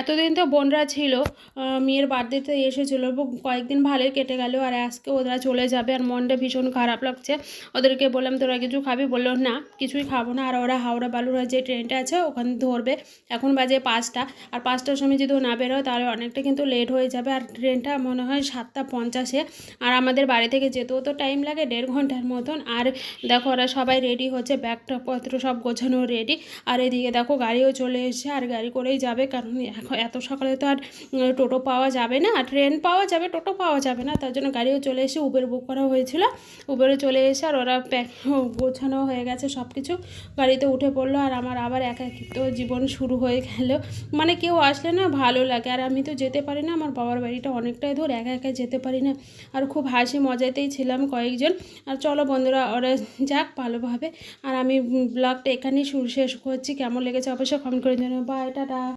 এতদিন তো বোনরা ছিল, মেয়ের বার্থডেতে এসেছিলো, কয়েকদিন ভালোই কেটে গেল। আর আজকে ওরা চলে যাবে আর মনটা ভীষণ খারাপ লাগছে। ওদেরকে বললাম তোরা কিছু খাবি, বললো না কিছুই খাবো না। আর ওরা হাওড়া বালুরঘাট যে ট্রেনটা আছে ওখানে ধরবে। এখন বাজে 5টা, আর 5টার সময় যদি না বেরোয় তাহলে অনেকটা কিন্তু লেট হয়ে যাবে। আর ট্রেনটা মনে হয় 7টা 50-এ। আর আমাদের বাড়ি থেকে যেতেও তো টাইম লাগে 1.5 ঘন্টার মতন। আর দেখো ওরা সবাই রেডি হচ্ছে, ব্যাগটা পত্র সব গোছানো রেডি। আর এদিকে দেখো গাড়িও চলে এসেছে, আর গাড়ি করেই যাবে, কারণ এখন এত সকালে তো আর টোটো পাওয়া যাবে না। ট্রেন পাওয়া যাবে, টোটো পাওয়া যাবে না, তার জন্য গাড়িও চলে এসে উবের বুক করা হয়েছিল, উবেরে চলে এসে আর ওরা গোছানো হয়ে গেছে সব কিছু, গাড়িতে উঠে পড়লো। আর আমার আবার একাকিত্ব জীবন শুরু হয়ে গেল। মানে কেউ আসলে না ভালো লাগে, আর আমি তো যেতে পারি না, আমার বাবার বাড়িটা অনেকটাই দূর, একা একা যেতে পারি না। আর খুব হাসি মজাতেই ছিলাম কয়েকজন। আর চলো বন্ধুরা, ওরা যাক ভালোভাবে। আর আমি ব্লগটা এখানেই শেষ করছি। কেমন লেগেছে অবশ্যই কমেন্ট করে জানাও। Bye, tata.